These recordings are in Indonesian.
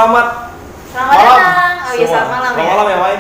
selamat Selamat malam. datang. Oh iya, selamat malam Selamat ya. malam ya, Mai.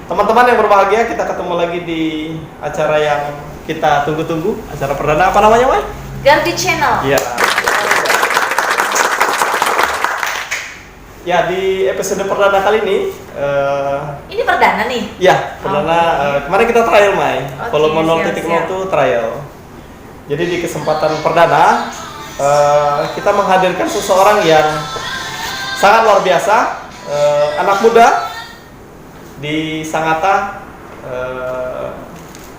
Teman-teman yang berbahagia, kita ketemu lagi di acara yang kita tunggu-tunggu. Acara perdana apa namanya, Mai? Garbi Channel. Iya. Ya, di episode perdana kali ini Ini perdana nih. ya, perdana kemarin kita trial, Mai. Oke, Volume 0.0 siap. itu trial. Jadi di kesempatan perdana kita menghadirkan seseorang yang sangat luar biasa, anak muda di Sangatta.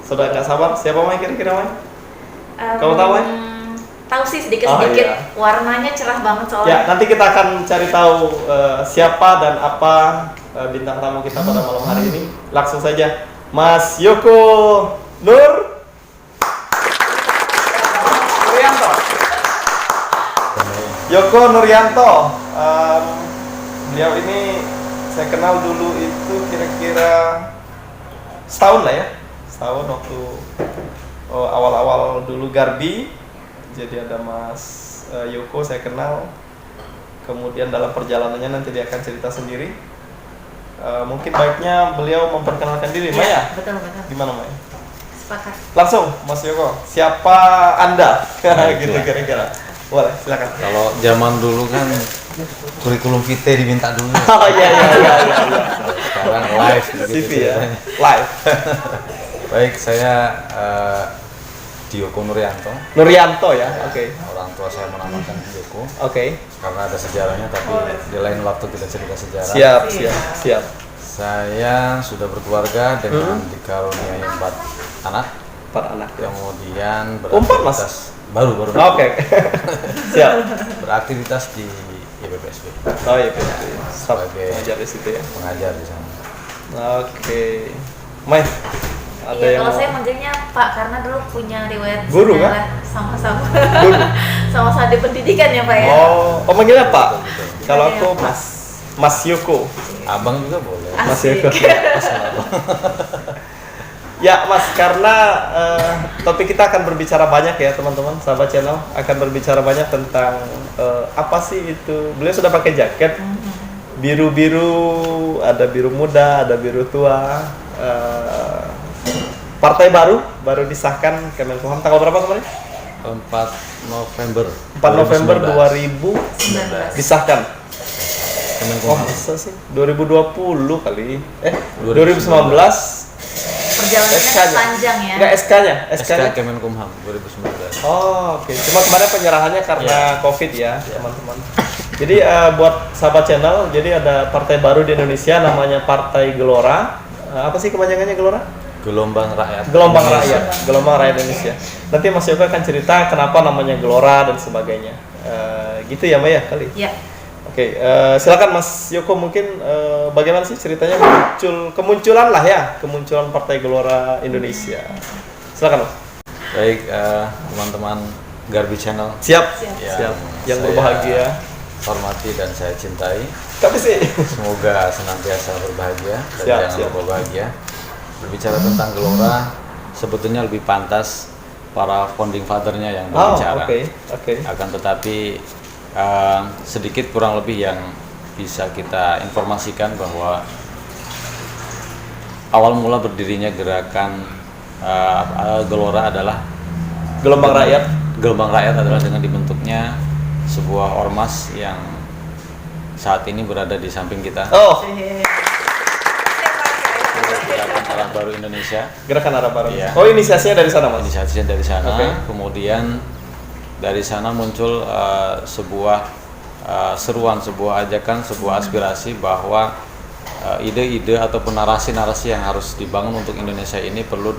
Sudah nggak sabar, siapa Mai kira-kira, Mai? Kamu tahu, Mai? Tahu sih sedikit-sedikit. Oh, iya. Warnanya cerah banget Ya, soalnya. nanti kita akan cari tahu siapa dan apa bintang tamu kita pada malam hari ini. Langsung saja, Mas Yoko Nuryanto. Yoko Nuryanto. Beliau ini saya kenal dulu itu kira-kira setahun lah ya. Setahun waktu awal-awal dulu Garbi. Jadi ada Mas Yoko saya kenal. Kemudian dalam perjalanannya nanti dia akan cerita sendiri. Mungkin baiknya beliau memperkenalkan diri, Maya. Iya, betul. Gimana, Maya? Sepakat. Langsung, Mas Yoko. Siapa Anda? Gitu kira-kira. Boleh, silakan. Kalau zaman dulu kan kurikulum vitae diminta dulu. Oh iya. Sekarang live begitu CV ya. ceritanya. Live. Baik, saya Yoko Nuryanto. Nuryanto ya. Oke. Orang tua saya menamakan Yoko Oke. karena ada sejarahnya, tapi di lain waktu kita cerita sejarah. Siap. Saya sudah berkeluarga dengan dikaruniai 4 anak. 4 anak. Kemudian 4, Mas? baru. Oke. Siap. Beraktivitas di IPPSB Oh iya, Sebagai pengajar di situ ya. pengajar di sana. Oke. Mai, ada Iya, yang kalau mau- saya manggilnya Pak karena dulu punya riwayat Guru, sejarah sama-sama. Guru. Sama-sama di pendidikan ya, Pak ya. Oh manggilnya Pak. Betul. Kalau Iya, aku Pak. Mas Yoko. Abang juga boleh. Mas Asik. Yoko. Ya Mas, karena topik kita akan berbicara banyak ya teman-teman, sahabat channel akan berbicara banyak tentang apa sih itu. Beliau sudah pakai jaket biru-biru, ada biru muda, ada biru tua. Partai baru disahkan Kemenkumham tanggal berapa kemarin? 4 November 4 November 2019. 2000 disahkan. Oh Kemenkumham. masa sih? 2020 kali. 2019. Perjalanannya SK-nya. panjang ya. Enggak SK-nya. SK Kemenkumham 2019. Oh, oke. Cuma kemarin penyerahannya karena Covid ya, teman-teman. Jadi buat sahabat channel, jadi ada partai baru di Indonesia namanya Partai Gelora. Apa sih kepanjangannya Gelora? Gelombang Rakyat. Gelombang Indonesia. Rakyat, Gelombang Rakyat Indonesia. Nanti Mas Yoko akan cerita kenapa namanya Gelora dan sebagainya. Gitu ya, Maya kali. Iya. Oke, silakan Mas Yoko, mungkin bagaimana sih ceritanya kemunculan Partai Gelora Indonesia. Silakan Mas. Baik, teman-teman Garbi Channel Siap. yang Yang saya berbahagia. hormati dan saya cintai. Tapi sih. Semoga senantiasa berbahagia dan Siap, jangan siap. lupa bahagia. Berbicara tentang Gelora, sebetulnya lebih pantas para founding father-nya yang Oh, berbicara. oke. Akan tetapi sedikit kurang lebih yang bisa kita informasikan bahwa awal mula berdirinya gerakan Gelora adalah Gelombang Rakyat. Gelombang Rakyat adalah dengan dibentuknya sebuah ormas yang saat ini berada di samping kita. Oh, Gerakan Arah Baru Indonesia. Gerakan Arah Baru. Iya. Oh, inisiasinya dari sana, Mas. Inisiasinya dari sana. Oke. Kemudian dari sana muncul sebuah seruan, sebuah ajakan, sebuah aspirasi bahwa ide-ide ataupun narasi-narasi yang harus dibangun untuk Indonesia ini perlu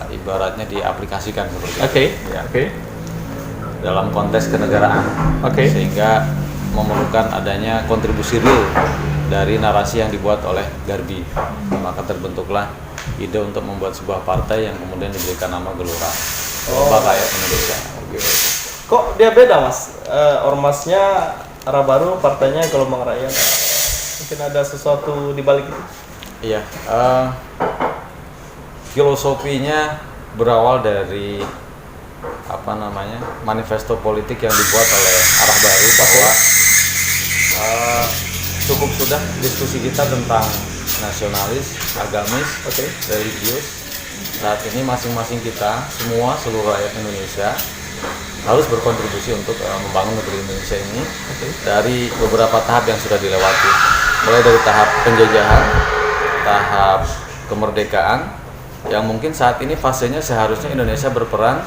ibaratnya diaplikasikan seperti itu. Oke. Ya. Oke. Dalam konteks kenegaraan. Oke. Sehingga memerlukan adanya kontribusi real dari narasi yang dibuat oleh Garbi. Maka terbentuklah ide untuk membuat sebuah partai yang kemudian diberikan nama Gelora. Gelombang Rakyat Indonesia. Kok dia beda, Mas? Ormasnya Arah Baru, partainya Gelombang Rakyat. Mungkin ada sesuatu di balik itu. Iya, filosofinya berawal dari manifesto politik yang dibuat oleh Arah Baru bahwa Eh, cukup sudah diskusi kita tentang nasionalis, agamis, religius. Saat ini masing-masing kita, semua seluruh rakyat Indonesia harus berkontribusi untuk membangun negeri Indonesia ini dari beberapa tahap yang sudah dilewati, mulai dari tahap penjajahan, tahap kemerdekaan, yang mungkin saat ini fasenya seharusnya Indonesia berperan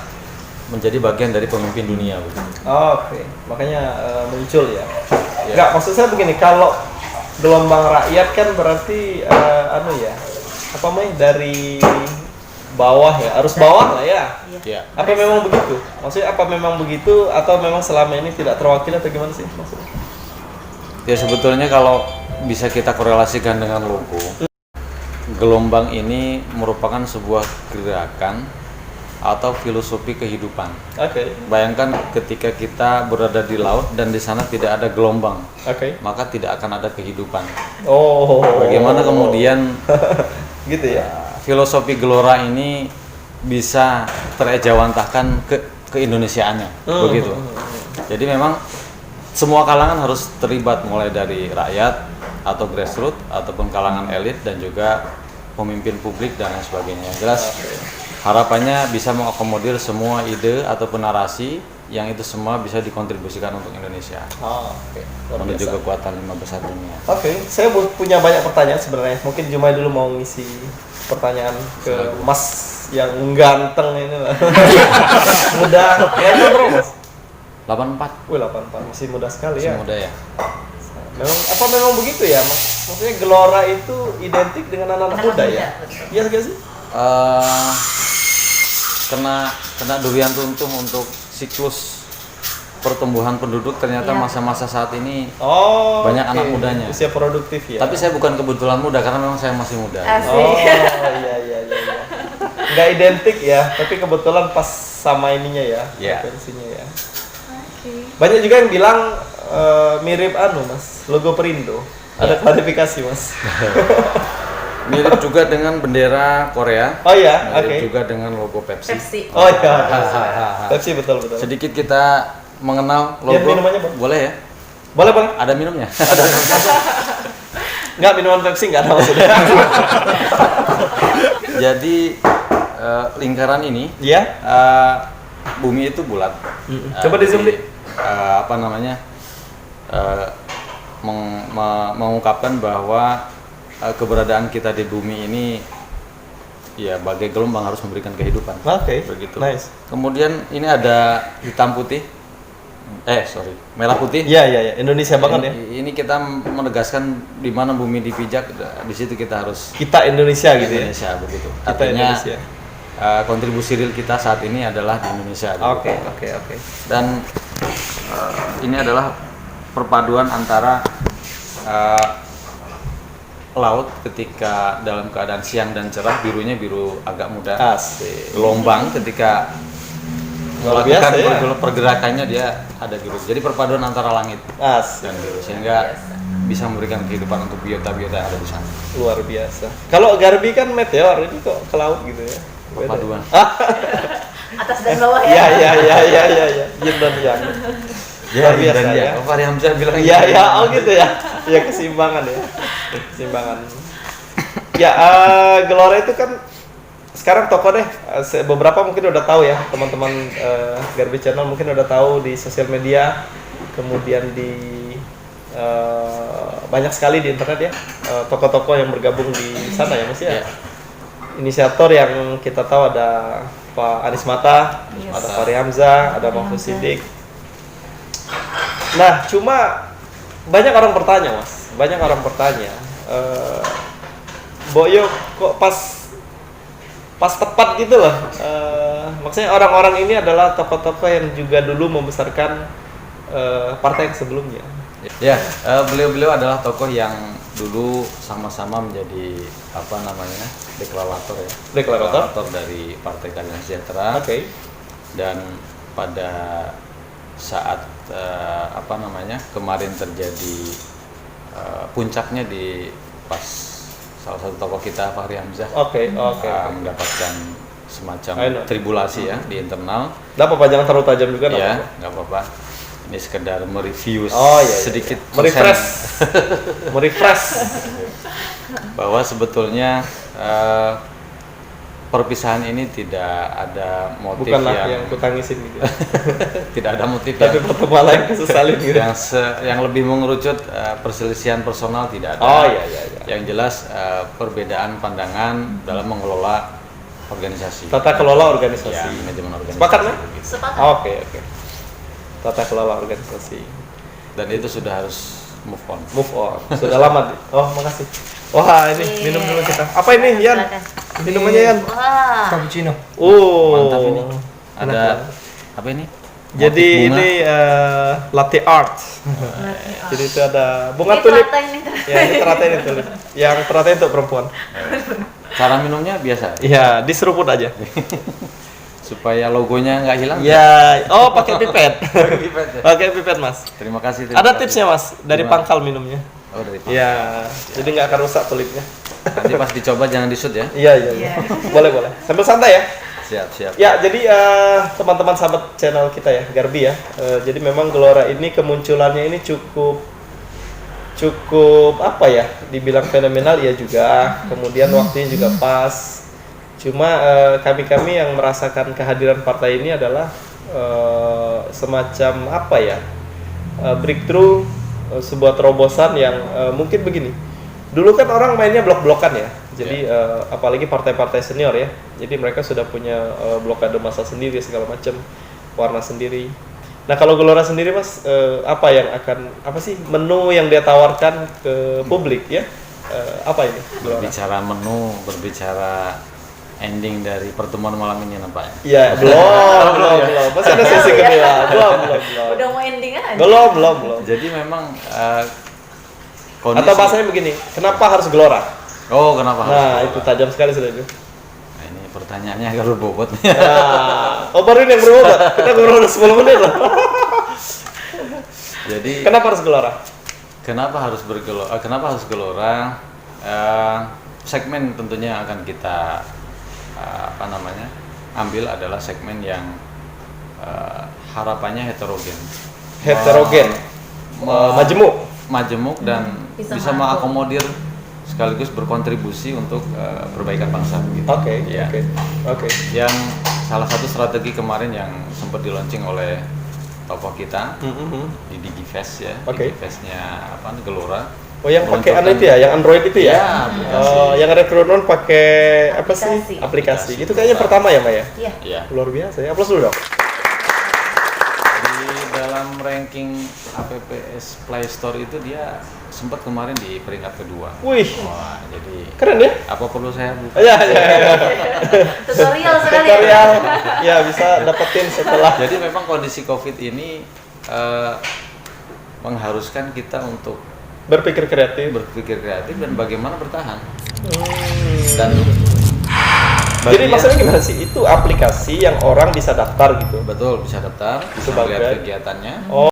menjadi bagian dari pemimpin dunia. Oke, makanya muncul ya. Enggak, maksud saya begini, kalau gelombang rakyat kan berarti apa namanya, dari bawah ya, arus bawah lah ya. Iya. Apa memang begitu? Maksudnya apa memang begitu atau memang selama ini tidak terwakili atau gimana sih maksudnya? Ya sebetulnya kalau bisa kita korelasikan dengan logo, gelombang ini merupakan sebuah gerakan atau filosofi kehidupan. Oke. Bayangkan ketika kita berada di laut dan di sana tidak ada gelombang, maka tidak akan ada kehidupan. Oh. Bagaimana kemudian gitu ya? filosofi gelora ini bisa terejawantahkan ke keindonesiaannya, begitu. Jadi memang semua kalangan harus terlibat, mulai dari rakyat atau grassroots ataupun kalangan elit dan juga pemimpin publik dan lain sebagainya. Jelas harapannya bisa mengakomodir semua ide ataupun narasi yang itu semua bisa dikontribusikan untuk Indonesia. Menuju kekuatan 5 besar dunia. Saya punya banyak pertanyaan sebenarnya. Mungkin Jumai dulu mau ngisi pertanyaan ke Mas yang ganteng ini lah. Muda, kayaknya berapa Mas? 84. Wih, 84, masih muda sekali ya. Masih muda ya. Memang begitu ya? Maksudnya gelora itu identik dengan anak-anak muda ya? Iya nggak sih? Kena durian tuntung untuk siklus pertumbuhan penduduk, ternyata masa-masa saat ini banyak anak mudanya. Usia produktif ya. Tapi saya bukan kebetulan muda karena memang saya masih muda. Iya. Nggak identik ya, tapi kebetulan pas sama ininya ya, frekuensinya ya. Banyak juga yang bilang mirip Mas, logo Perindo. Ada klarifikasi Mas. Mirip juga dengan bendera Korea. Mirip juga dengan logo Pepsi. Pepsi betul. Sedikit kita mengenal logo. Minumannya boleh ya? Boleh. Ada minumnya? Enggak, minuman Pepsi enggak ada maksudnya. Jadi lingkaran ini, bumi itu bulat. Coba di zoom. Mengungkapkan bahwa keberadaan kita di bumi ini ya bagai gelombang harus memberikan kehidupan. Begitu. Nice. Kemudian ini ada hitam putih. Merah putih. Iya. Indonesia banget ya. Ini kita menegaskan di mana bumi dipijak, di situ kita harus. Kita Indonesia gitu ya. Indonesia begitu. Kita Artinya Indonesia. kontribusi real kita saat ini adalah di Indonesia. Oke. Dan ini adalah perpaduan antara laut ketika dalam keadaan siang dan cerah, birunya biru agak muda. Gelombang ketika melakukan pergerakannya dia ada biru. Jadi perpaduan antara langit dan biru sehingga bisa memberikan kehidupan untuk biota-biota yang ada di sana. Luar biasa. Kalau Garbi kan meteor, ini kok ke laut gitu ya. Perpaduan. Atas dan bawah ya. Iya. Yin dan yang. Luar biasa ya. Fahri Hamzah bilang gitu ya. Ya keseimbangan ya. Ya, gelora itu kan sekarang toko deh. Beberapa mungkin udah tahu ya, teman-teman Garbi Channel mungkin udah tahu di sosial media, kemudian di banyak sekali di internet ya, toko-toko yang bergabung di sana ya Mas ya. Inisiator yang kita tahu ada Pak Anies Mata, ada Fahri Hamzah, ada Mahfud Siddiq. Nah, cuma banyak orang bertanya Mas, Boyo kok pas tepat gitu loh. Maksudnya orang-orang ini adalah tokoh-tokoh yang juga dulu membesarkan partai yang sebelumnya. Beliau-beliau adalah tokoh yang dulu sama-sama menjadi deklarator dari Partai Keadilan Sejahtera. Dan pada saat kemarin terjadi puncaknya di pas salah satu tokoh kita Fahri Hamzah mendapatkan semacam tribulasi ya di internal. Nggak apa-apa, jangan terlalu tajam juga. Ya, nggak apa-apa. Ini sekedar mereview Oh iya, sedikit merefresh, merefresh. bahwa sebetulnya perpisahan ini tidak ada motif Bukanlah yang kutangisin gitu. tidak ada motif Tapi pertemuan lain kesesalin gitu. yang lebih mengerucut perselisihan personal tidak ada. Oh iya. Yang jelas perbedaan pandangan dalam mengelola organisasi. Tata kelola Ya, organisasi. manajemen organisasi. Sepakat, Mas? Gitu. Sepakat. Oke. Tata kelola organisasi. Dan itu sudah harus move on. Move on. Sudah lama. Oh, makasih. Wah, ini minum dulu kita. Apa ini, Yan? Silakan. Minumannya, Yan? Wah. Cappuccino. Oh. Mantap ini. Enak Ada banget. apa ini? Jadi Motif bunga. ini latte art. Jadi itu ada bunga Ini tulip. teratai nih. Ya, ini teratai ini tulip. Yang teratai untuk perempuan. Cara minumnya biasa Iya, diseruput aja. supaya logonya nggak hilang. Ya, oh pakai pipet. Pipet ya? Pakai pipet, Mas. Terima kasih. Ada tipsnya, Mas, dari Gimana? pangkal minumnya. Oh, dari Pak. Iya, jadi nggak akan rusak tulipnya. Nanti pas dicoba jangan disut ya. Iya. Boleh. Sambil santai ya. Siap. Ya, jadi teman-teman sahabat channel kita ya, Garbi ya. Jadi memang Gelora ini kemunculannya ini cukup apa ya? Dibilang fenomenal ya juga. Kemudian waktunya juga pas. Cuma kami yang merasakan kehadiran partai ini adalah semacam apa ya? Breakthrough, sebuah terobosan yang mungkin begini. Dulu kan orang mainnya blok-blokan ya. Jadi apalagi partai-partai senior ya. Jadi mereka sudah punya blokade massa sendiri segala macam, warna sendiri. Nah, kalau Gelora sendiri, Mas, apa sih menu yang dia tawarkan ke publik ya? Apa ini? Gelora? Berbicara menu, berbicara ending dari pertemuan malam ini nampaknya. Iya, belum. Masih ada sesi kedua. Belum. Udah mau ending aja. Belum. Jadi memang Atau bahasanya begini, kenapa harus Gelora? Oh, kenapa harus? Nah, itu tajam sekali sudah itu. Nah, ini pertanyaannya agak berbobot. Nah, baru ini yang berbobot. Kita ngobrol udah 10 menit loh. Jadi Kenapa harus Gelora? kenapa harus bergelora? Kenapa harus gelora? Segmen tentunya akan kita ambil adalah segmen yang harapannya heterogen. Majemuk dan Bisa bisa mengakomodir sekaligus berkontribusi untuk perbaikan bangsa gitu. Oke. Yang salah satu strategi kemarin yang sempat di-launching oleh tokoh kita di Digifest ya. Oke. Digifestnya Gelora. Oh, yang pakai Meluncurkan- itu ya, yang Android itu ya? Ya, aplikasi. Oh, yang rekrutmen pakai apa sih? Aplikasi. Aplikasi. Itu kayaknya pertama ya, Mbak ya? Iya. Ya. Luar biasa ya. Aplaus dulu dong. Di dalam ranking APPS Play Store itu dia sempat kemarin di peringkat kedua. Wih, Wah, jadi keren ya? apa perlu saya buka? Ya. Tutorial sekali. Tutorial. Ya, bisa dapetin setelah. Jadi memang kondisi COVID ini mengharuskan kita untuk Berpikir kreatif. berpikir kreatif dan bagaimana bertahan. Dan Jadi bagian- maksudnya gimana sih? Itu aplikasi yang orang bisa daftar gitu. betul bisa daftar, bisa Sebagai- melihat kegiatannya. Oh.